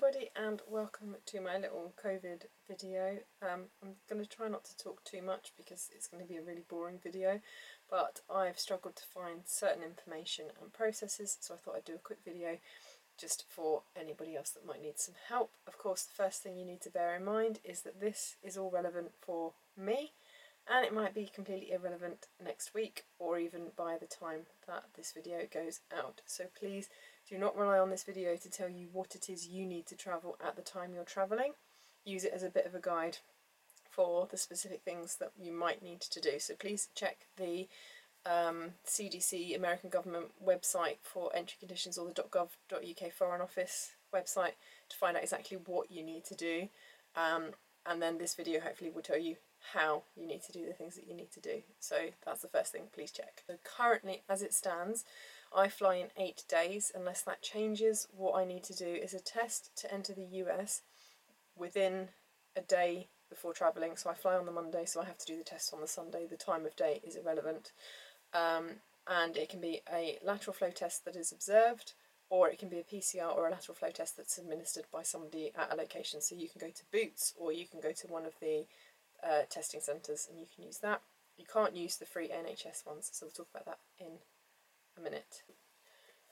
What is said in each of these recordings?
everybody and welcome to my little COVID video. I'm going to try not to talk too much because it's going to be a really boring video, but I've struggled to find certain information and processes, so I thought I'd do a quick video just for anybody else that might need some help. Of course, the first thing you need to bear in mind is that this is all relevant for me, and it might be completely irrelevant next week or even by the time that this video goes out. So please do not rely on this video to tell you what it is you need to travel at the time you're travelling. Use it as a bit of a guide for the specific things that you might need to do. So please check the CDC, American government website for entry conditions, or the .gov.uk Foreign Office website to find out exactly what you need to do. And then this video hopefully will tell you how you need to do the things that you need to do. So that's the first thing, please check. So currently, as it stands, I fly in 8 days. Unless that changes, what I need to do is a test to enter the US within a day before travelling. So I fly on the Monday, so I have to do the test on the Sunday. The time of day is irrelevant. And it can be a lateral flow test that is observed, or it can be a PCR or a lateral flow test that's administered by somebody at a location. So you can go to Boots, or you can go to one of the testing centres and you can use that. You can't use the free NHS ones, so we'll talk about that in a minute.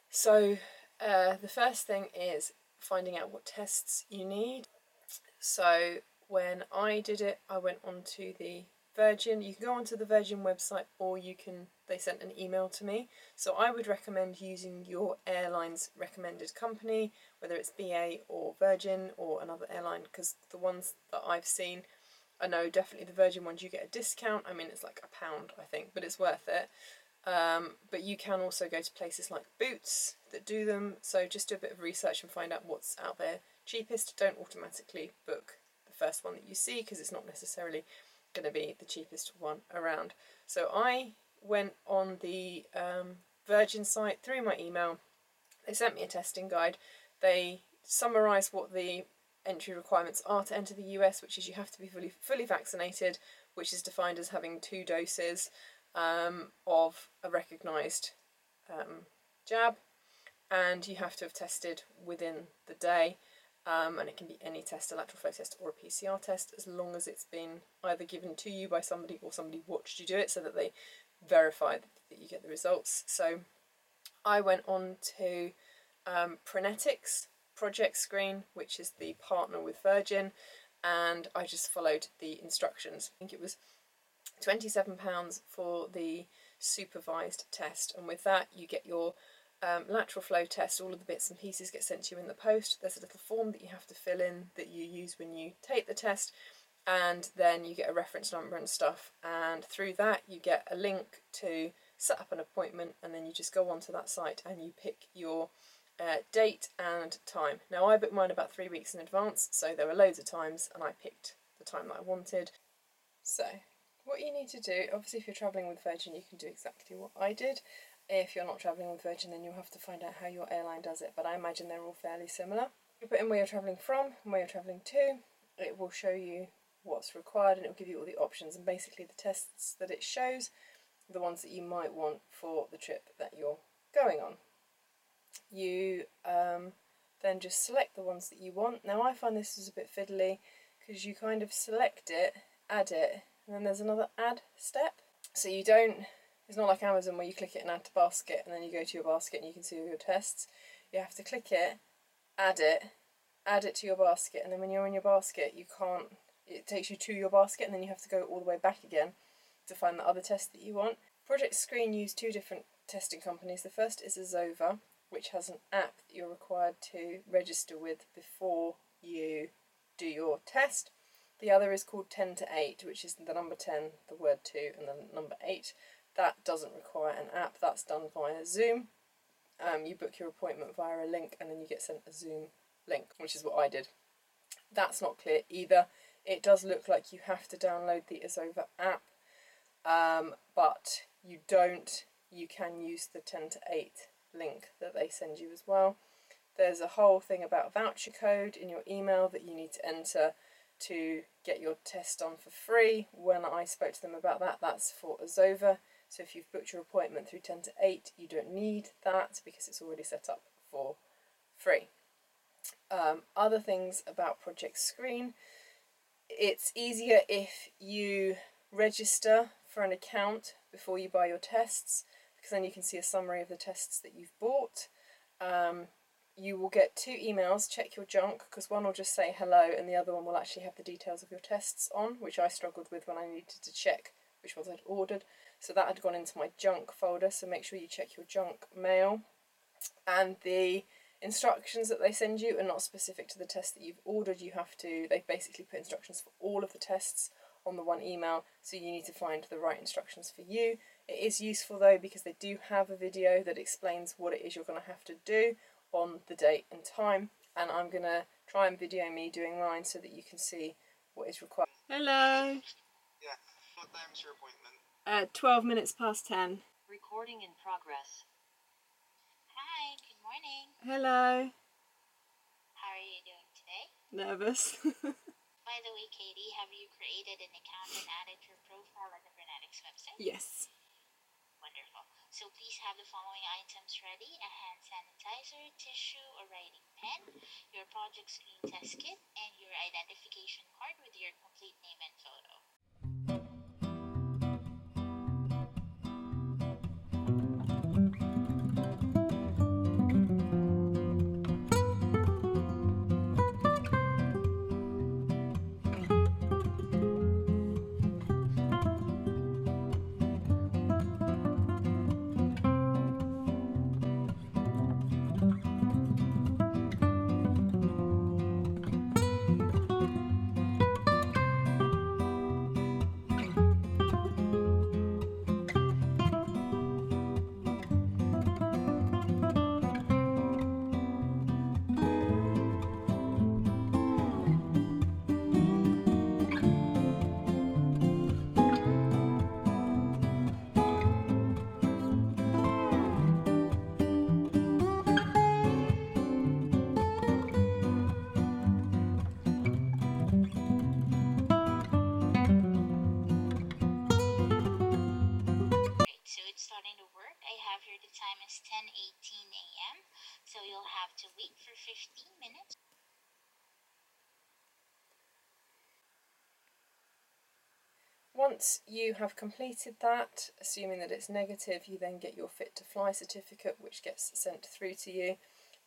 So the first thing is finding out what tests you need. So when I did it, I went onto the Virgin. You can go onto the Virgin website, or they sent an email to me. So I would recommend using your airline's recommended company, whether it's BA or Virgin or another airline, because the ones that I've seen, I know definitely the Virgin ones you get a discount. I mean, it's like £1, I think, but it's worth it. But you can also go to places like Boots that do them, so just do a bit of research and find out what's out there cheapest. Don't automatically book the first one that you see, because it's not necessarily going to be the cheapest one around. So I went on the Virgin site through my email. They sent me a testing guide. They summarised what the entry requirements are to enter the US, which is you have to be fully vaccinated, which is defined as having 2 doses of a recognised jab, and you have to have tested within the day, and it can be any test, a lateral flow test or a PCR test, as long as it's been either given to you by somebody or somebody watched you do it, so that they verify that you get the results. So I went on to Prenetics project screen, which is the partner with Virgin, and I just followed the instructions. I think it was £27 for the supervised test, and with that you get your lateral flow test. All of the bits and pieces get sent to you in the post. There's a little form that you have to fill in that you use when you take the test, and then you get a reference number and stuff, and through that you get a link to set up an appointment, and then you just go onto that site and you pick your date and time. Now I booked mine about 3 weeks in advance, so there were loads of times and I picked the time that I wanted. So what you need to do, obviously if you're travelling with Virgin you can do exactly what I did. If you're not travelling with Virgin, then you'll have to find out how your airline does it, but I imagine they're all fairly similar. You put in where you're travelling from and where you're travelling to. It will show you what's required, and it will give you all the options, and basically the tests that it shows are the ones that you might want for the trip that you're going on. You then just select the ones that you want. Now I find this is a bit fiddly, because you kind of select it, add it, and then there's another add step. So you don't, it's not like Amazon where you click it and add to basket and then you go to your basket and you can see all your tests. You have to click it, add it to your basket, and then when you're in your basket you can't, it takes you to your basket and then you have to go all the way back again to find the other test that you want. Project Screen use 2 different testing companies. The first is Azova, which has an app that you're required to register with before you do your test. The other is called 10 to 8, which is the number 10, the word 2, and the number 8. That doesn't require an app, that's done via Zoom. You book your appointment via a link and then you get sent a Zoom link, which is what I did. That's not clear either. It does look like you have to download the Azova app, but you don't. You can use the 10 to 8 link that they send you as well. There's a whole thing about voucher code in your email that you need to enter to get your test done for free. When I spoke to them about that, that's for Azova. So if you've booked your appointment through 10 to 8, you don't need that because it's already set up for free. Other things about Project Screen: it's easier if you register for an account before you buy your tests, because then you can see a summary of the tests that you've bought. You will get 2 emails. Check your junk, because one will just say hello and the other one will actually have the details of your tests on, which I struggled with when I needed to check which ones I'd ordered. So that had gone into my junk folder, so make sure you check your junk mail. And the instructions that they send you are not specific to the test that you've ordered. They've basically put instructions for all of the tests on the one email, so you need to find the right instructions for you. It is useful though, because they do have a video that explains what it is you're going to have to do on the date and time, and I'm going to try and video me doing mine so that you can see what is required. Hello. Yeah. What time is your appointment? 12 minutes past 10. Recording in progress. Hi, good morning. Hello. How are you doing today? Nervous. By the way, Katie, have you created an account and added your profile on the Prenetics website? Yes. Wonderful. So please have the following items ready: a hand sanitizer, tissue, a writing pen, your project screen test kit, and your identification card with your complete name and photo. So it's starting to work. I have here the time is 10:18 a.m. So you'll have to wait for 15 minutes. Once you have completed that, assuming that it's negative, you then get your Fit to Fly certificate, which gets sent through to you.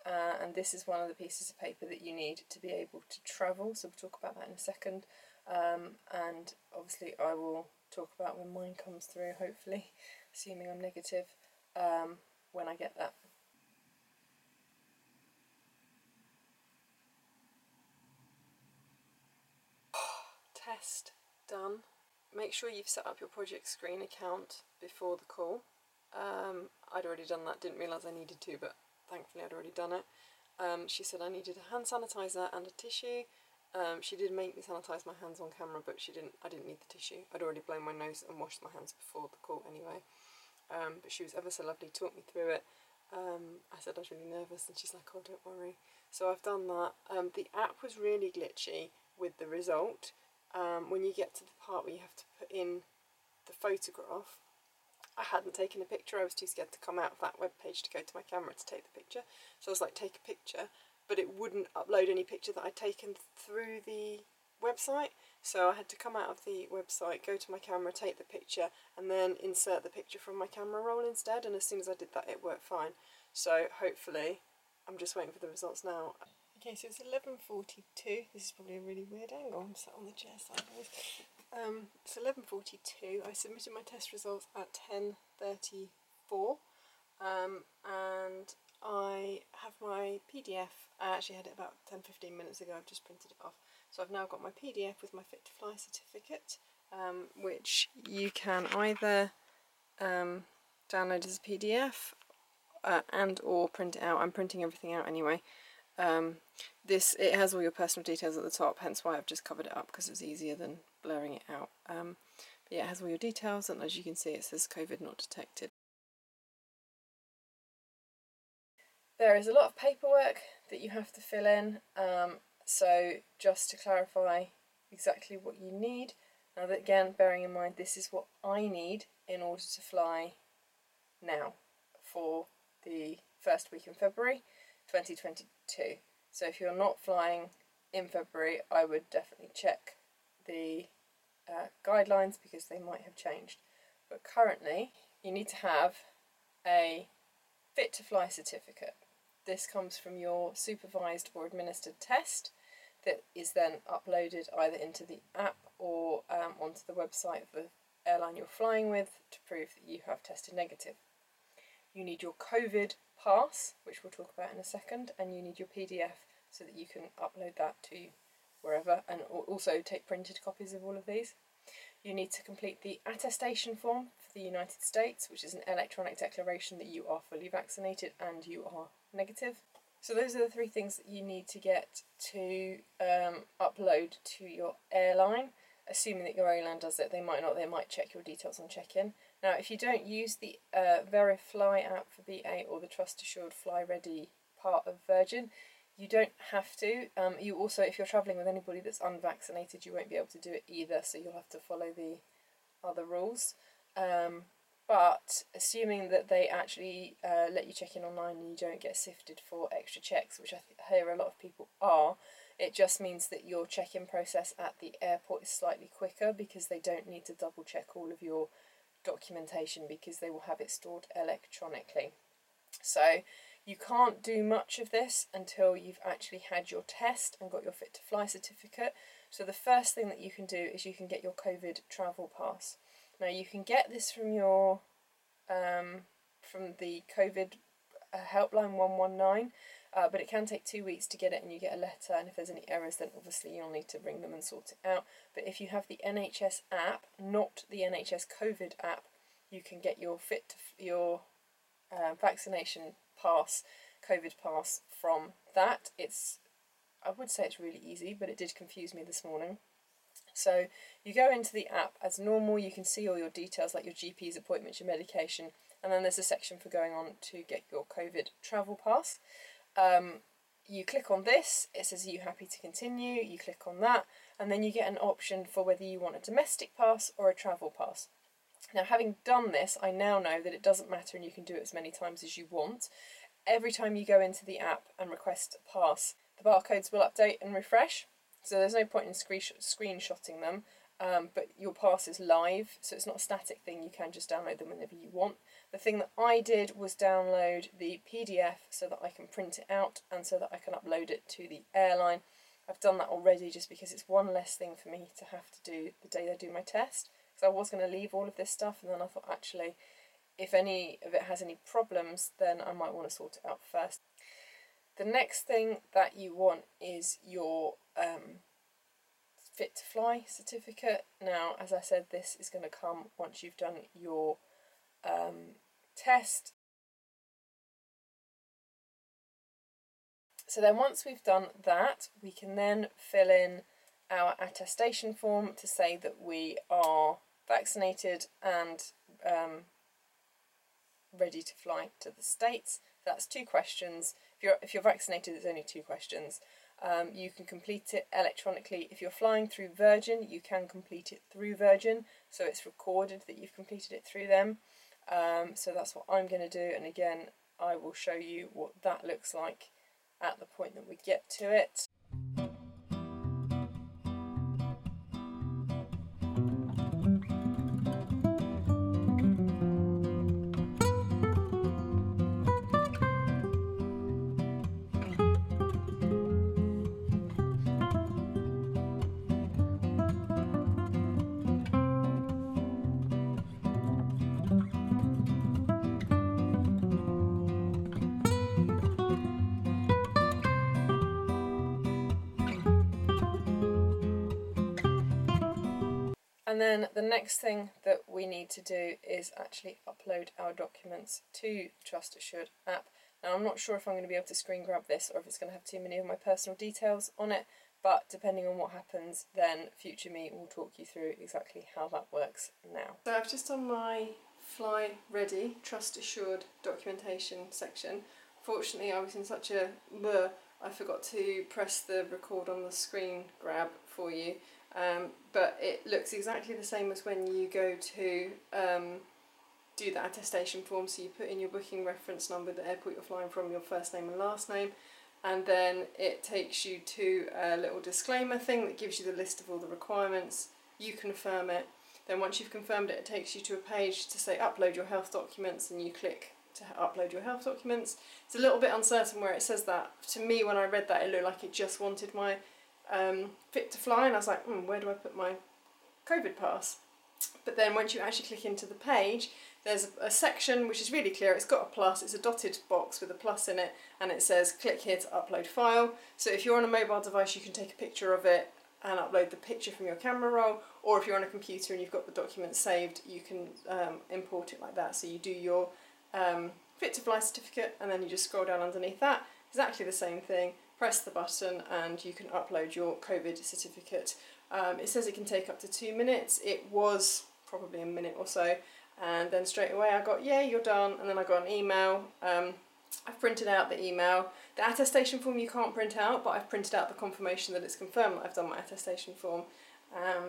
And this is one of the pieces of paper that you need to be able to travel, so we'll talk about that in a second. And obviously I will talk about when mine comes through, hopefully, assuming I'm negative, when I get that. Test done. Make sure you've set up your Project Screen account before the call. I'd already done that, didn't realise I needed to, but thankfully I'd already done it. She said I needed a hand sanitizer and a tissue. She did make me sanitise my hands on camera, but I didn't need the tissue. I'd already blown my nose and washed my hands before the call anyway. But she was ever so lovely, talked me through it. I said I was really nervous, and she's like, oh, don't worry. So I've done that. The app was really glitchy with the result. When you get to the part where you have to put in the photograph, I hadn't taken a picture. I was too scared to come out of that web page to go to my camera to take the picture. So I was like, take a picture, but it wouldn't upload any picture that I'd taken through the website. So I had to come out of the website, go to my camera, take the picture, and then insert the picture from my camera roll instead. And as soon as I did that, it worked fine. So hopefully, I'm just waiting for the results now. Okay, so it's 11:42. This is probably a really weird angle. I'm sat on the chair sideways. It's 11:42. I submitted my test results at 10:34, and I have my PDF. I actually had it about 10-15 minutes ago. I've just printed it off. So I've now got my PDF with my Fit to Fly certificate, which you can either download as a PDF and or print it out. I'm printing everything out anyway. It has all your personal details at the top, hence why I've just covered it up, because it's easier than blurring it out. But yeah, it has all your details, and as you can see, it says COVID not detected. There is a lot of paperwork that you have to fill in, so just to clarify exactly what you need. Now, that, again, bearing in mind, this is what I need in order to fly now for the first week in February 2022. So if you're not flying in February, I would definitely check the guidelines because they might have changed. But currently, you need to have a fit to fly certificate. This comes from your supervised or administered test that is then uploaded either into the app or onto the website of the airline you're flying with to prove that you have tested negative. You need your COVID pass, which we'll talk about in a second, and you need your PDF so that you can upload that to wherever, and also take printed copies of all of these. You need to complete the attestation form for the United States, which is an electronic declaration that you are fully vaccinated and you are negative. So those are the 3 things that you need to get to upload to your airline. Assuming that your airline does it, they might not, they might check your details on check-in. Now, if you don't use the Verifly app for BA or the Trust Assured Fly Ready part of Virgin, you don't have to. You also, if you're travelling with anybody that's unvaccinated, you won't be able to do it either, so you'll have to follow the other rules. But assuming that they actually let you check in online and you don't get sifted for extra checks, which I hear a lot of people are, it just means that your check-in process at the airport is slightly quicker because they don't need to double check all of your documentation because they will have it stored electronically. So you can't do much of this until you've actually had your test and got your fit to fly certificate. So the first thing that you can do is you can get your COVID travel pass. Now you can get this from your from the COVID helpline 119, but it can take 2 weeks to get it, and you get a letter, and if there's any errors then obviously you'll need to ring them and sort it out. But if you have the NHS app, not the NHS COVID app, you can get your your vaccination pass, COVID pass from that. I would say it's really easy, but it did confuse me this morning. So you go into the app as normal, you can see all your details like your GP's appointments, your medication, and then there's a section for going on to get your COVID travel pass. You click on this, it says, are you happy to continue? You click on that, and then you get an option for whether you want a domestic pass or a travel pass. Now, having done this, I now know that it doesn't matter and you can do it as many times as you want. Every time you go into the app and request a pass, the barcodes will update and refresh. So there's no point in screenshotting them, but your pass is live, so it's not a static thing. You can just download them whenever you want. The thing that I did was download the PDF so that I can print it out and so that I can upload it to the airline. I've done that already just because it's one less thing for me to have to do the day I do my test. Because I was going to leave all of this stuff, and then I thought, actually, if any of it has any problems, then I might want to sort it out first. The next thing that you want is your fit to fly certificate. Now, as I said, this is going to come once you've done your test. So then once we've done that, we can then fill in our attestation form to say that we are vaccinated and ready to fly to the States. That's 2 questions. If you're vaccinated, there's only 2 questions. You can complete it electronically. If you're flying through Virgin, you can complete it through Virgin, so it's recorded that you've completed it through them. So that's what I'm going to do, and again, I will show you what that looks like at the point that we get to it. And then the next thing that we need to do is actually upload our documents to the Trust Assured app. Now, I'm not sure if I'm going to be able to screen grab this or if it's going to have too many of my personal details on it, but depending on what happens, then future me will talk you through exactly how that works now. So I've just done my Fly Ready Trust Assured documentation section. Fortunately, I was in such a blur, I forgot to press the record on the screen grab for you. But it looks exactly the same as when you go to do the attestation form. So you put in your booking reference number, the airport you're flying from, your first name and last name, and then it takes you to a little disclaimer thing that gives you the list of all the requirements. You confirm it. Then once you've confirmed it, it takes you to a page to say upload your health documents, and you click to upload your health documents. It's a little bit uncertain where it says that. To me, when I read that, it looked like it just wanted my fit to fly, and I was like, where do I put my COVID pass? But then once you actually click into the page, there's a section which is really clear. It's got a plus, it's a dotted box with a plus in it, and it says click here to upload file. So if you're on a mobile device, you can take a picture of it and upload the picture from your camera roll, or if you're on a computer and you've got the document saved, you can import it like that. So you do your fit to fly certificate, and then you just scroll down underneath that, exactly the same thing, press the button, and you can upload your COVID certificate. It says it can take up to 2 minutes. It was probably a minute or so, and then straight away I got, yeah, you're done. And then I got an email. I've printed out the email. The attestation form you can't print out, but I've printed out the confirmation that it's confirmed that I've done my attestation form.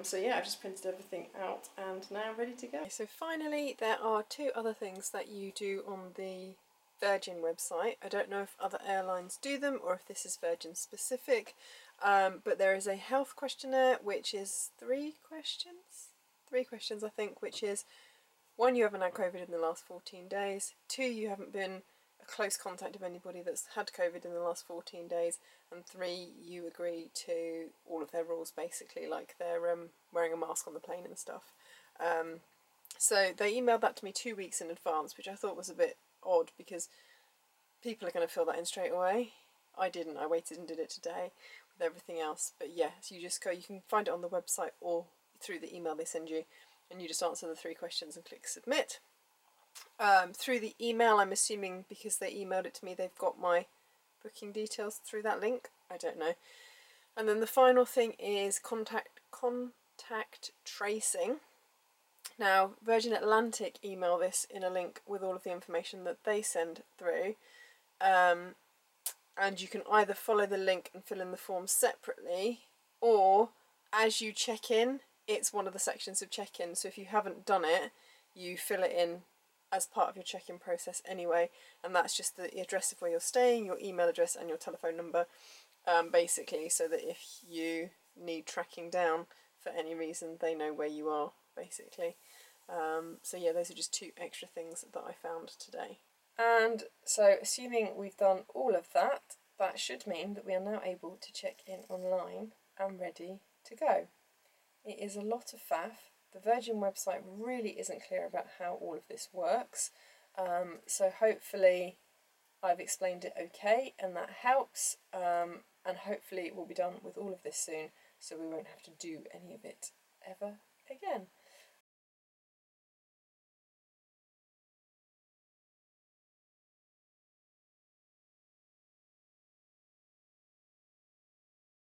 So yeah, I've just printed everything out and now I'm ready to go. So finally, there are 2 other things that you do on the Virgin website. I don't know if other airlines do them or if this is Virgin specific, but there is a health questionnaire which is 3 questions? 3 questions I think, which is 1, you haven't had COVID in the last 14 days, 2, you haven't been a close contact of anybody that's had COVID in the last 14 days, and 3, you agree to all of their rules basically, like they're wearing a mask on the plane and stuff. So they emailed that to me 2 weeks in advance, which I thought was a bit odd because people are going to fill that in straight away. I didn't, I waited and did it today with everything else. But yeah, so you just go, you can find it on the website or through the email they send you, and you just answer the 3 questions and click submit. Through the email, I'm assuming because they emailed it to me, they've got my booking details through that link. I don't know. And then the final thing is contact tracing. Now, Virgin Atlantic email this in a link with all of the information that they send through. And you can either follow the link and fill in the form separately, or as you check in, it's one of the sections of check-in. So if you haven't done it, you fill it in as part of your check-in process anyway, and that's just the address of where you're staying, your email address and your telephone number, basically, so that if you need tracking down for any reason, they know where you are, basically. So yeah, those are just 2 extra things that I found today. And so assuming we've done all of that, that should mean that we are now able to check in online and ready to go. It is a lot of faff. The Virgin website really isn't clear about how all of this works, so hopefully I've explained it okay and that helps, and hopefully we'll be done with all of this soon, so we won't have to do any of it ever again.